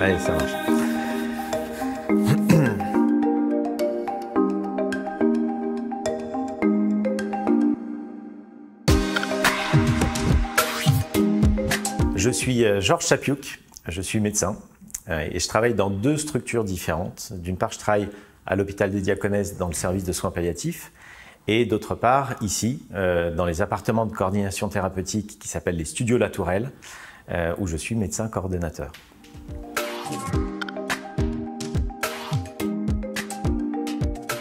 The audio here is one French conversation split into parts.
Allez, ça marche. Je suis Georges Chapiouk, je suis médecin et je travaille dans deux structures différentes. D'une part, je travaille à l'hôpital des Diaconesses dans le service de soins palliatifs et d'autre part, ici, dans les appartements de coordination thérapeutique qui s'appellent les Studios La Tourelle, où je suis médecin coordonnateur.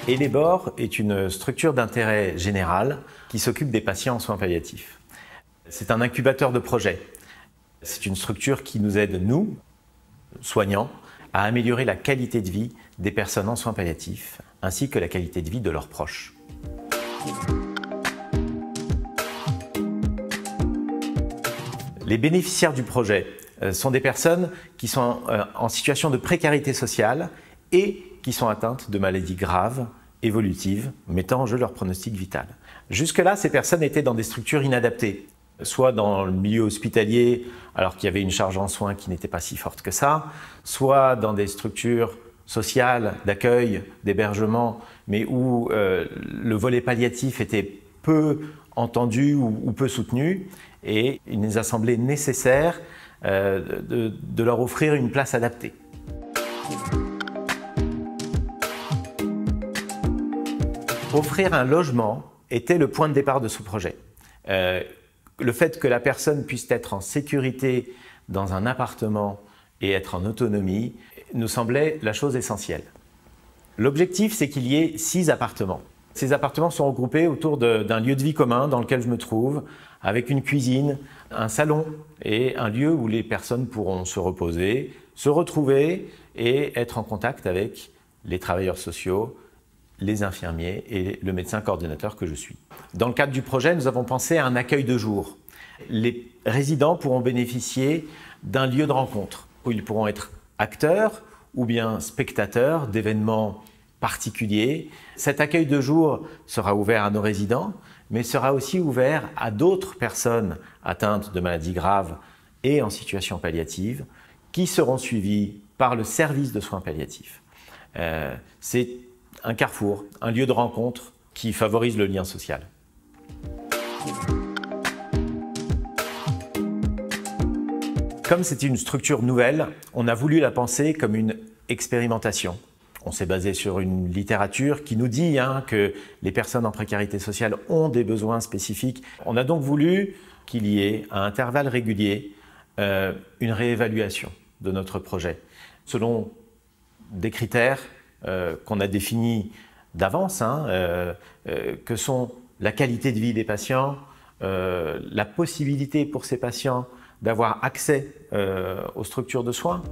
Elébor est une structure d'intérêt général qui s'occupe des patients en soins palliatifs. C'est un incubateur de projets. C'est une structure qui nous aide, nous, soignants, à améliorer la qualité de vie des personnes en soins palliatifs, ainsi que la qualité de vie de leurs proches. Les bénéficiaires du projet sont des personnes qui sont en situation de précarité sociale et qui sont atteintes de maladies graves, évolutives, mettant en jeu leur pronostic vital. Jusque-là, ces personnes étaient dans des structures inadaptées, soit dans le milieu hospitalier, alors qu'il y avait une charge en soins qui n'était pas si forte que ça, soit dans des structures sociales, d'accueil, d'hébergement, mais où le volet palliatif était peu entendu ou peu soutenu, et il nous a semblé nécessaire de leur offrir une place adaptée. Offrir un logement était le point de départ de ce projet. Le fait que la personne puisse être en sécurité dans un appartement et être en autonomie nous semblait la chose essentielle. L'objectif, c'est qu'il y ait 6 appartements. Ces appartements sont regroupés autour d'un lieu de vie commun dans lequel je me trouve, avec une cuisine, un salon et un lieu où les personnes pourront se reposer, se retrouver et être en contact avec les travailleurs sociaux, les infirmiers et le médecin coordonnateur que je suis. Dans le cadre du projet, nous avons pensé à un accueil de jour. Les résidents pourront bénéficier d'un lieu de rencontre où ils pourront être acteurs ou bien spectateurs d'événements particuliers. Cet accueil de jour sera ouvert à nos résidents, mais sera aussi ouvert à d'autres personnes atteintes de maladies graves et en situation palliative qui seront suivies par le service de soins palliatifs. C'est un carrefour, un lieu de rencontre qui favorise le lien social. Comme c'est une structure nouvelle, on a voulu la penser comme une expérimentation. On s'est basé sur une littérature qui nous dit que les personnes en précarité sociale ont des besoins spécifiques. On a donc voulu qu'il y ait à intervalles réguliers une réévaluation de notre projet selon des critères qu'on a définis d'avance, que sont la qualité de vie des patients, la possibilité pour ces patients d'avoir accès aux structures de soins.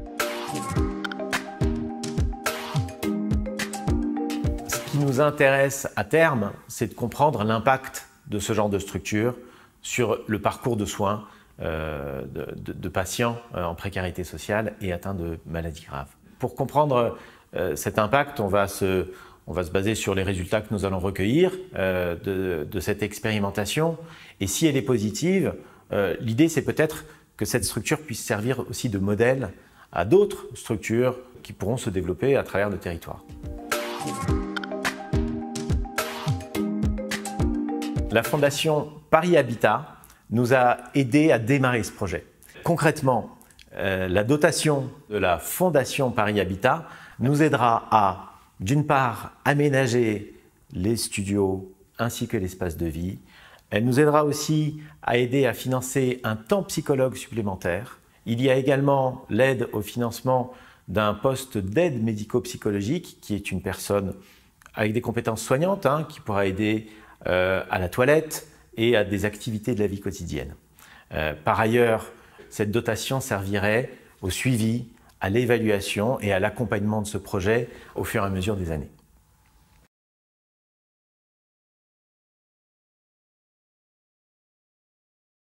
Ce qui nous intéresse à terme, c'est de comprendre l'impact de ce genre de structure sur le parcours de soins de patients en précarité sociale et atteints de maladies graves. Pour comprendre cet impact, on va se baser sur les résultats que nous allons recueillir de cette expérimentation. Et si elle est positive, l'idée c'est peut-être que cette structure puisse servir aussi de modèle à d'autres structures qui pourront se développer à travers le territoire. La Fondation Paris Habitat nous a aidés à démarrer ce projet. Concrètement, la dotation de la Fondation Paris Habitat nous aidera à, d'une part, aménager les studios ainsi que l'espace de vie. Elle nous aidera aussi à aider à financer un temps psychologue supplémentaire. Il y a également l'aide au financement d'un poste d'aide médico-psychologique qui est une personne avec des compétences soignantes qui pourra aider à la toilette et à des activités de la vie quotidienne. Par ailleurs, cette dotation servirait au suivi, à l'évaluation et à l'accompagnement de ce projet au fur et à mesure des années.